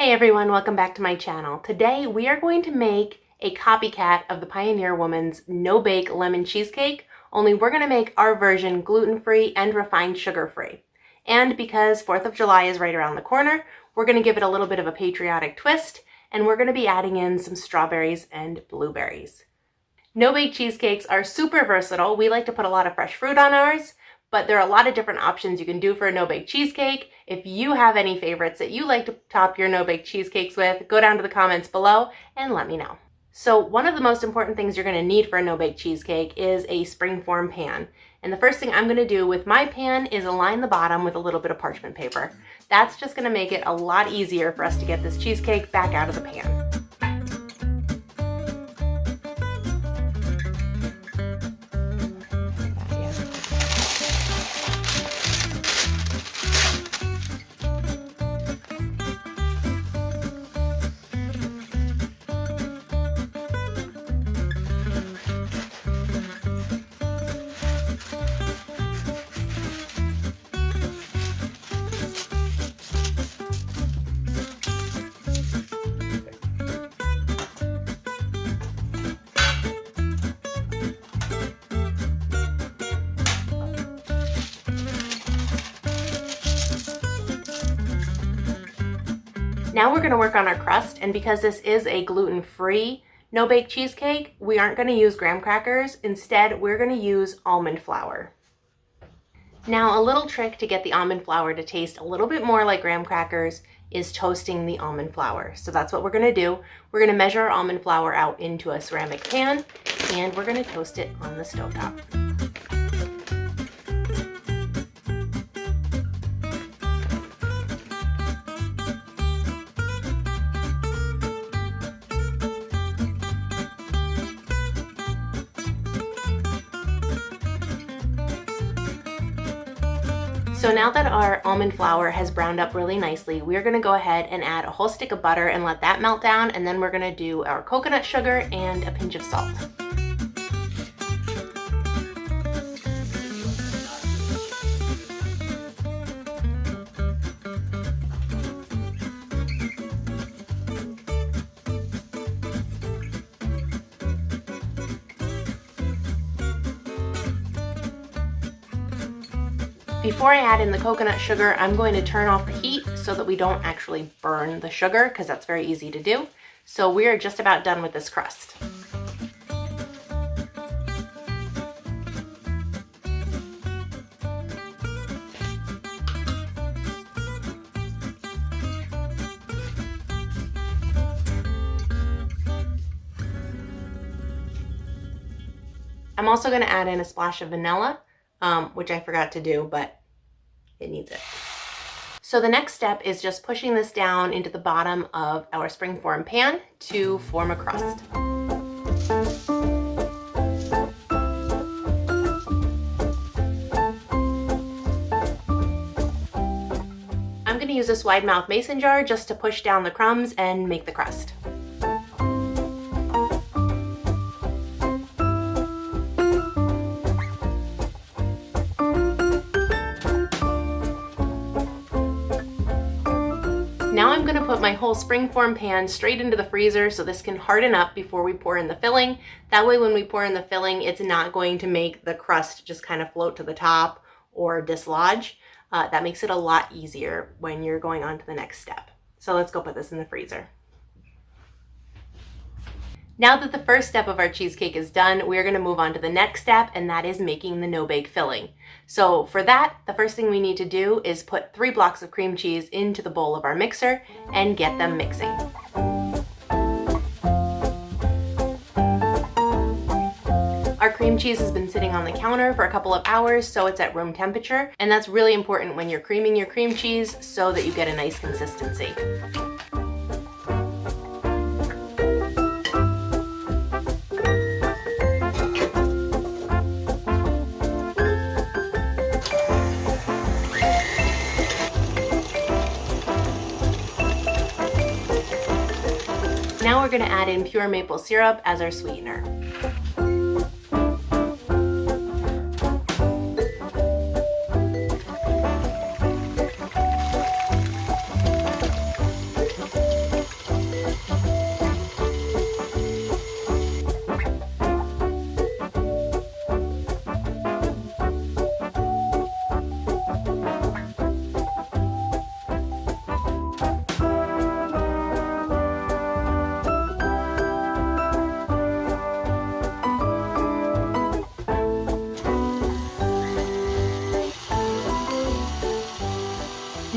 Hey everyone, welcome back to my channel. Today we are going to make a copycat of the Pioneer Woman's no-bake lemon cheesecake, only we're going to make our version gluten-free and refined sugar-free. And because 4th of July is right around the corner, we're going to give it a little bit of a patriotic twist, and we're going to be adding in some strawberries and blueberries. No-bake cheesecakes are super versatile. We like to put a lot of fresh fruit on ours, but there are a lot of different options you can do for a no-bake cheesecake. If you have any favorites that you like to top your no-bake cheesecakes with, go down to the comments below and let me know. So one of the most important things you're going to need for a no-bake cheesecake is a springform pan. And the first thing I'm going to do with my pan is align the bottom with a little bit of parchment paper. That's just going to make it a lot easier for us to get this cheesecake back out of the pan. Now we're going to work on our crust, and because this is a gluten-free no-bake cheesecake, we aren't going to use graham crackers. Instead, we're going to use almond flour. Now, a little trick to get the almond flour to taste a little bit more like graham crackers is toasting the almond flour. So that's what we're going to do. We're going to measure our almond flour out into a ceramic pan, and we're going to toast it on the stovetop. So now that our almond flour has browned up really nicely, we're going to go ahead and add a whole stick of butter and let that melt down, and then we're going to do our coconut sugar and a pinch of salt. Before I add in the coconut sugar, I'm going to turn off the heat so that we don't actually burn the sugar, because that's very easy to do. So we are just about done with this crust. I'm also going to add in a splash of vanilla, which I forgot to do, but it needs it. So the next step is just pushing this down into the bottom of our springform pan to form a crust. I'm going to use this wide mouth mason jar just to push down the crumbs and make the crust. Now I'm going to put my whole springform pan straight into the freezer so this can harden up before we pour in the filling. That way when we pour in the filling, it's not going to make the crust just kind of float to the top or dislodge. That makes it a lot easier when you're going on to the next step. So let's go put this in the freezer. Now that the first step of our cheesecake is done, we're going to move on to the next step, and that is making the no-bake filling. So for that, the first thing we need to do is put 3 blocks of cream cheese into the bowl of our mixer and get them mixing. Our cream cheese has been sitting on the counter for a couple of hours, so it's at room temperature, and that's really important when you're creaming your cream cheese so that you get a nice consistency. Now we're going to add in pure maple syrup as our sweetener.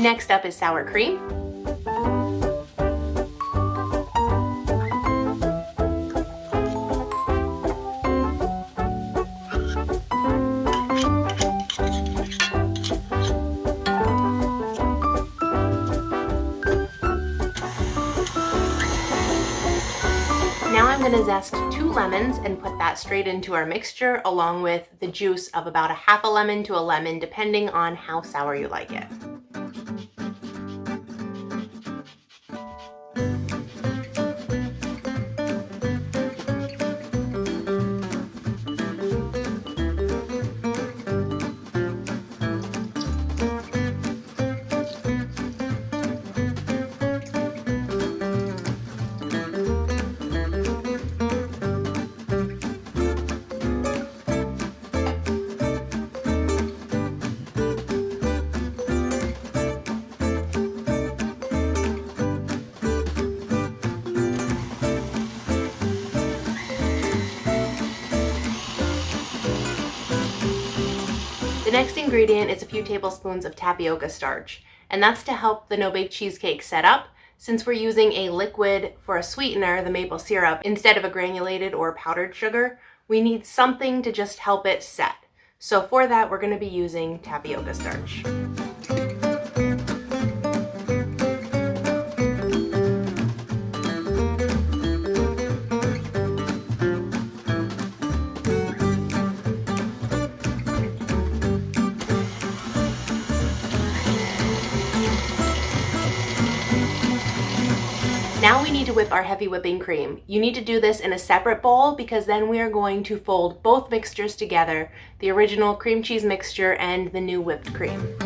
Next up is sour cream. Now I'm going to zest 2 lemons and put that straight into our mixture, along with the juice of about a half a lemon to a lemon, depending on how sour you like it. The next ingredient is a few tablespoons of tapioca starch, and that's to help the no-bake cheesecake set up, since we're using a liquid for a sweetener, the maple syrup, instead of a granulated or powdered sugar. We need something to just help it set. So for that, we're going to be using tapioca starch. Now we need to whip our heavy whipping cream. You need to do this in a separate bowl because then we are going to fold both mixtures together, the original cream cheese mixture and the new whipped cream.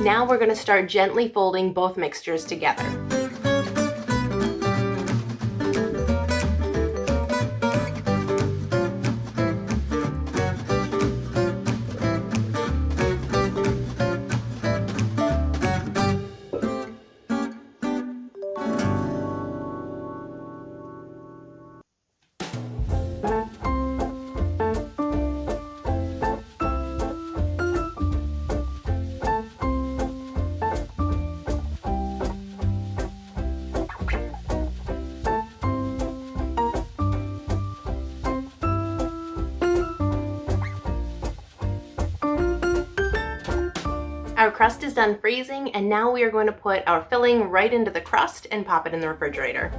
Now we're going to start gently folding both mixtures together. Our crust is done freezing, and now we are going to put our filling right into the crust and pop it in the refrigerator.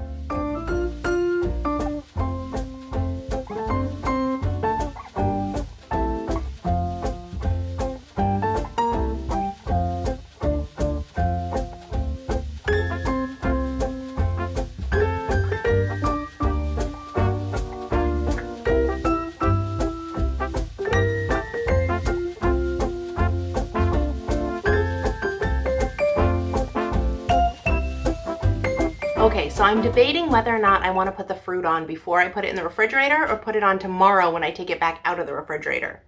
Okay, so I'm debating whether or not I want to put the fruit on before I put it in the refrigerator or put it on tomorrow when I take it back out of the refrigerator.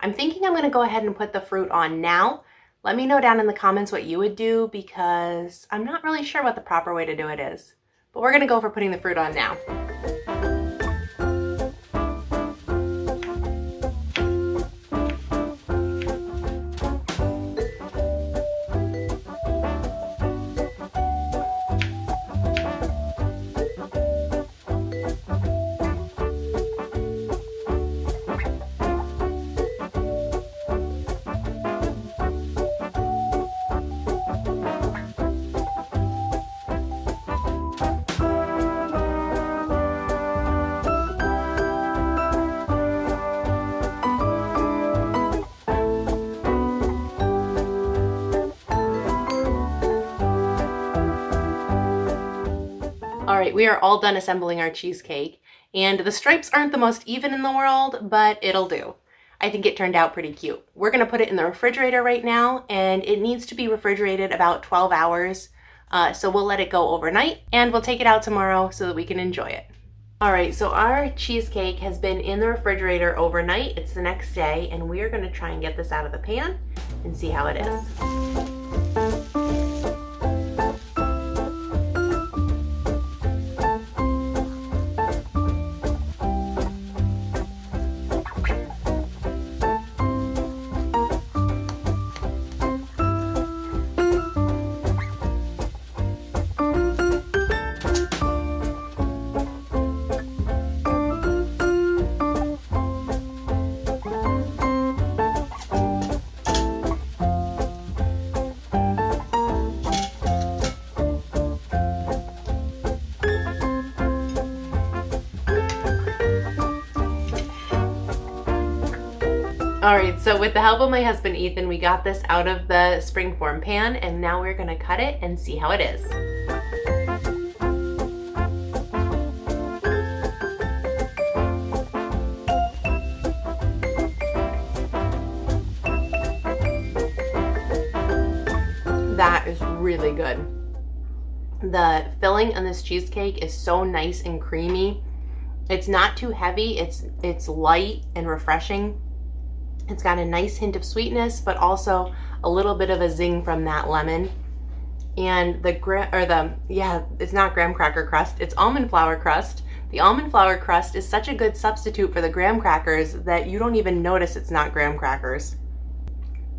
I'm thinking I'm going to go ahead and put the fruit on now. Let me know down in the comments what you would do because I'm not really sure what the proper way to do it is. But we're going to go for putting the fruit on now. All right, we are all done assembling our cheesecake, and the stripes aren't the most even in the world, but it'll do. I think it turned out pretty cute. We're gonna put it in the refrigerator right now, and it needs to be refrigerated about 12 hours. So we'll let it go overnight, and we'll take it out tomorrow so that we can enjoy it. All right, so our cheesecake has been in the refrigerator overnight. It's the next day, and we are gonna try and get this out of the pan and see how it is. All right, so with the help of my husband, Ethan, we got this out of the springform pan, and now we're gonna cut it and see how it is. That is really good. The filling on this cheesecake is so nice and creamy. It's not too heavy, it's light and refreshing. It's got a nice hint of sweetness, but also a little bit of a zing from that lemon. And it's not graham cracker crust, it's almond flour crust. The almond flour crust is such a good substitute for the graham crackers that you don't even notice it's not graham crackers.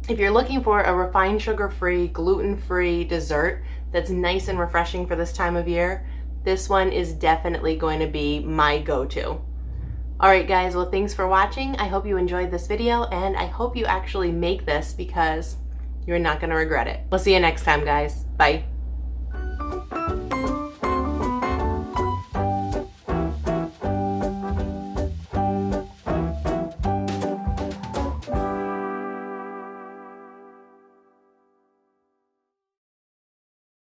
If you're looking for a refined sugar-free, gluten-free dessert that's nice and refreshing for this time of year, this one is definitely going to be my go-to. Alright guys, well thanks for watching. I hope you enjoyed this video, and I hope you actually make this because you're not going to regret it. We'll see you next time, guys. Bye.